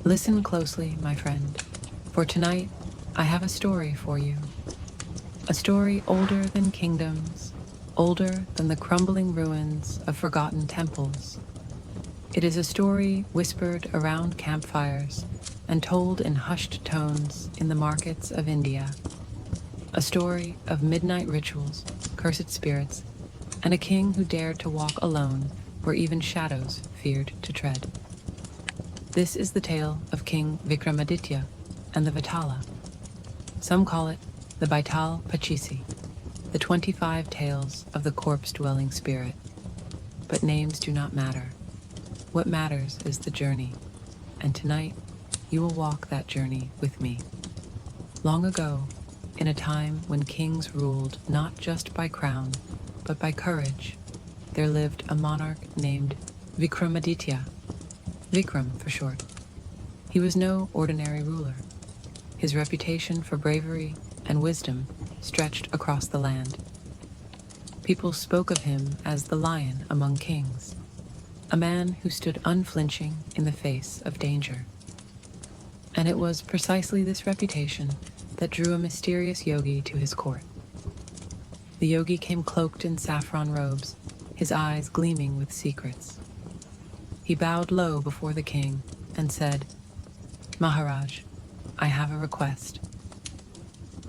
Listen closely, my friend, for tonight I have a story for you. A story older than kingdoms, older than the crumbling ruins of forgotten temples. It is a story whispered around campfires and told in hushed tones in the markets of India. A story of midnight rituals, cursed spirits, and a king who dared to walk alone where even shadows feared to tread. This is the tale of King Vikramaditya and the Vetala. Some call it the Baital Pachisi, the 25 tales of the corpse-dwelling spirit. But names do not matter. What matters is the journey, and tonight you will walk that journey with me. Long ago, in a time when kings ruled not just by crown, but by courage, there lived a monarch named Vikramaditya, Vikram for short. He was no ordinary ruler. His reputation for bravery and wisdom stretched across the land. People spoke of him as the lion among kings, a man who stood unflinching in the face of danger. And it was precisely this reputation that drew a mysterious yogi to his court. The yogi came cloaked in saffron robes, his eyes gleaming with secrets. He bowed low before the king and said, "Maharaj, I have a request.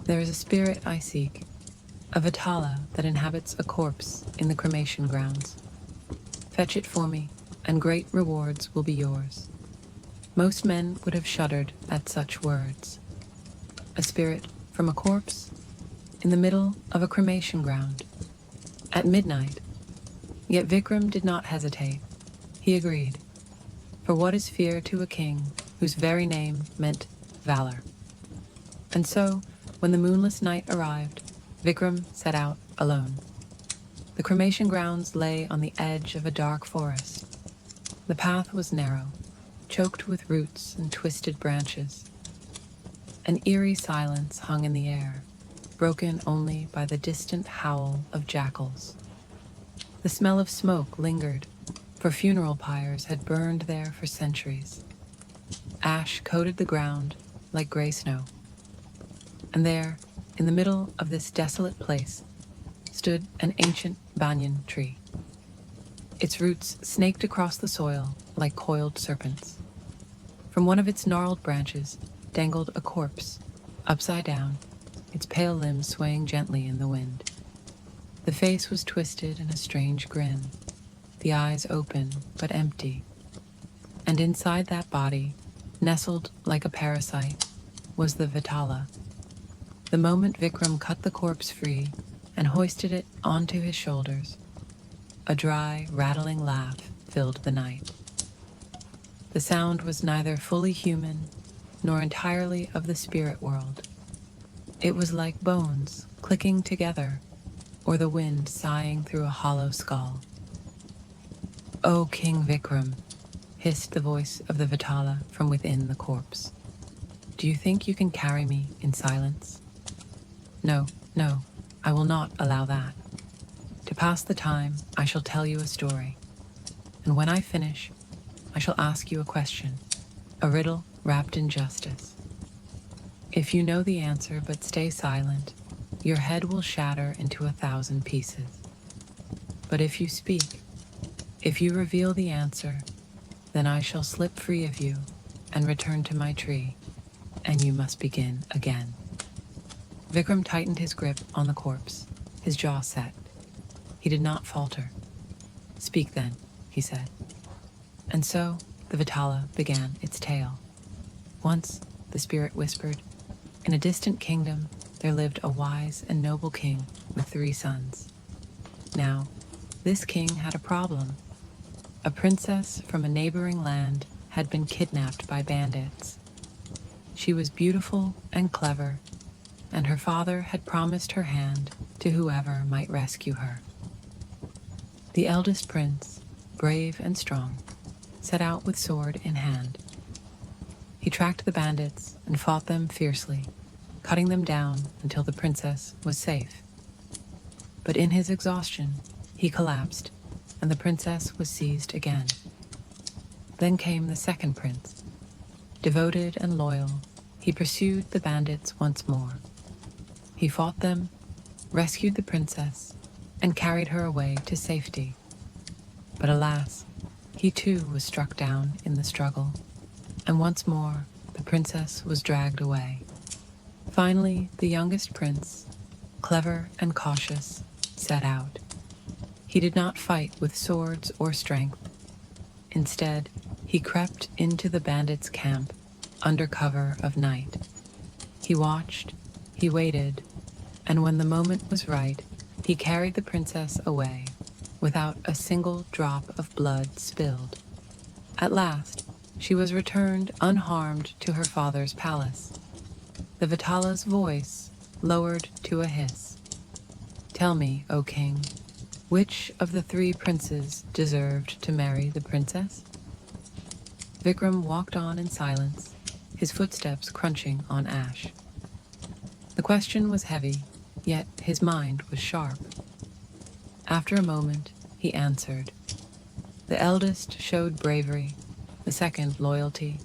There is a spirit I seek, a Vetala that inhabits a corpse in the cremation grounds. Fetch it for me, and great rewards will be yours." Most men would have shuddered at such words. A spirit from a corpse in the middle of a cremation ground at midnight. Yet Vikram did not hesitate. He agreed. For what is fear to a king whose very name meant valor? And so, when the moonless night arrived, Vikram set out alone. The cremation grounds lay on the edge of a dark forest. The path was narrow, choked with roots and twisted branches. An eerie silence hung in the air, broken only by the distant howl of jackals. The smell of smoke lingered, for funeral pyres had burned there for centuries. Ash coated the ground like gray snow. And there, in the middle of this desolate place, stood an ancient banyan tree. Its roots snaked across the soil like coiled serpents. From one of its gnarled branches dangled a corpse, upside down, its pale limbs swaying gently in the wind. The face was twisted in a strange grin, the eyes open but empty. And inside that body, nestled like a parasite, was the Vetala. The moment Vikram cut the corpse free and hoisted it onto his shoulders, a dry, rattling laugh filled the night. The sound was neither fully human nor entirely of the spirit world. It was like bones clicking together, or the wind sighing through a hollow skull. "O King Vikram," hissed the voice of the Vetala from within the corpse, "do you think you can carry me in silence? No, no, I will not allow that. To pass the time, I shall tell you a story. And when I finish, I shall ask you a question, a riddle wrapped in justice. If you know the answer but stay silent, your head will shatter into 1,000 pieces. But if you speak, if you reveal the answer, then I shall slip free of you and return to my tree, and you must begin again." Vikram tightened his grip on the corpse, his jaw set. He did not falter. "Speak then," he said. And so the Vetala began its tale. Once, the spirit whispered, in a distant kingdom there lived a wise and noble king with 3 sons. Now, this king had a problem. A princess from a neighboring land had been kidnapped by bandits. She was beautiful and clever, and her father had promised her hand to whoever might rescue her. The eldest prince, brave and strong, set out with sword in hand. He tracked the bandits and fought them fiercely, cutting them down until the princess was safe. But in his exhaustion, he collapsed, and the princess was seized again. Then came the second prince. Devoted and loyal, he pursued the bandits once more. He fought them, rescued the princess, and carried her away to safety. But alas, he too was struck down in the struggle, and once more the princess was dragged away. Finally, the youngest prince, clever and cautious, set out. He did not fight with swords or strength. Instead, he crept into the bandits' camp under cover of night. He watched, he waited, and when the moment was right, he carried the princess away without a single drop of blood spilled. At last, she was returned unharmed to her father's palace. The Vetala's voice lowered to a hiss. "Tell me, O king, which of the three princes deserved to marry the princess?" Vikram walked on in silence, his footsteps crunching on ash. The question was heavy, yet his mind was sharp. After a moment, he answered. The eldest showed bravery, the second loyalty,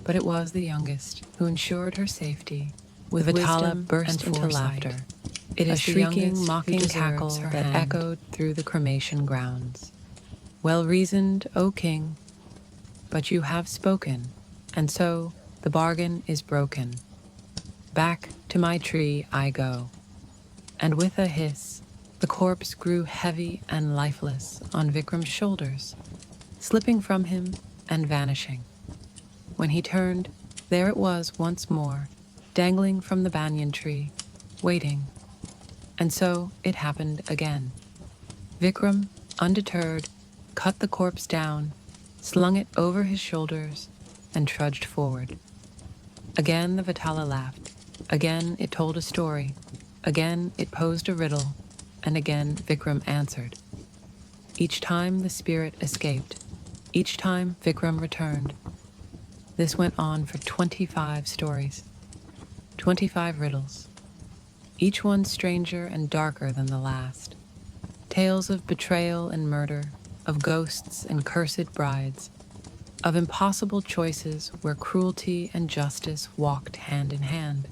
but it was the youngest who ensured her safety with Vetala burst into laughter. It is a shrieking, mocking cackle that echoed through the cremation grounds. "Well reasoned, O king, but you have spoken, and so the bargain is broken. Back to my tree I go." And with a hiss, the corpse grew heavy and lifeless on Vikram's shoulders, slipping from him and vanishing. When he turned, there it was once more, dangling from the banyan tree, waiting. And so it happened again. Vikram, undeterred, cut the corpse down, slung it over his shoulders, and trudged forward. Again the Vetala laughed. Again it told a story. Again it posed a riddle, and again Vikram answered. Each time the spirit escaped. Each time Vikram returned. This went on for 25 stories, 25 riddles, each one stranger and darker than the last. Tales of betrayal and murder, of ghosts and cursed brides, of impossible choices where cruelty and justice walked hand in hand.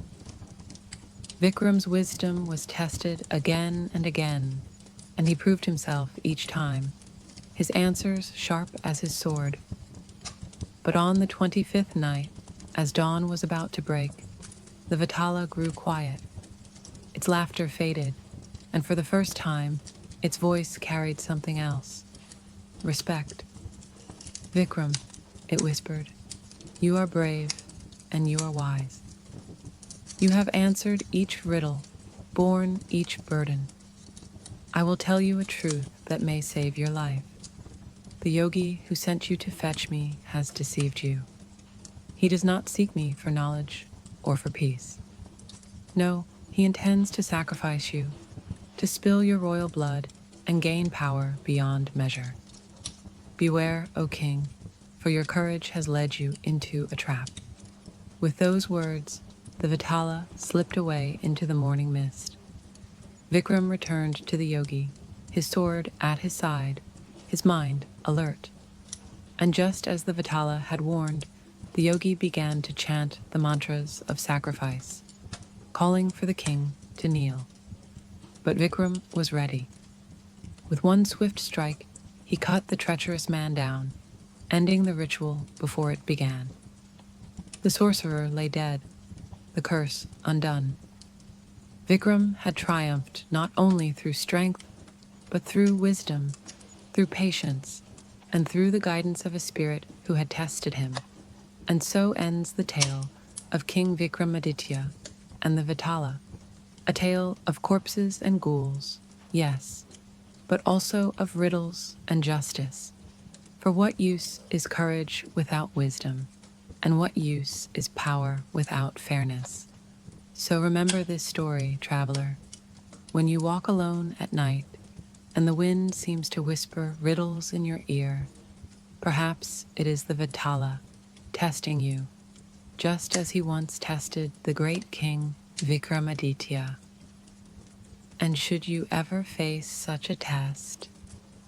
Vikram's wisdom was tested again and again, and he proved himself each time, his answers sharp as his sword. But on the 25th night, as dawn was about to break, the Vetala grew quiet. Its laughter faded, and for the first time, its voice carried something else. Respect. "Vikram," it whispered, "you are brave, and you are wise. You have answered each riddle, borne each burden. I will tell you a truth that may save your life. The yogi who sent you to fetch me has deceived you. He does not seek me for knowledge or for peace. No, he intends to sacrifice you, to spill your royal blood and gain power beyond measure. Beware, O king, for your courage has led you into a trap." With those words, the Vetala slipped away into the morning mist. Vikram returned to the yogi, his sword at his side, his mind alert. And just as the Vetala had warned, the yogi began to chant the mantras of sacrifice, calling for the king to kneel. But Vikram was ready. With one swift strike, he cut the treacherous man down, ending the ritual before it began. The sorcerer lay dead, the curse undone. Vikram had triumphed not only through strength, but through wisdom, through patience, and through the guidance of a spirit who had tested him. And so ends the tale of King Vikramaditya and the Vetala, a tale of corpses and ghouls, yes, but also of riddles and justice. For what use is courage without wisdom, and what use is power without fairness? So remember this story, traveler, when you walk alone at night, and the wind seems to whisper riddles in your ear. Perhaps it is the Vetala testing you, just as he once tested the great King Vikramaditya. And should you ever face such a test,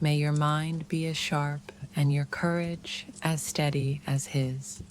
may your mind be as sharp and your courage as steady as his.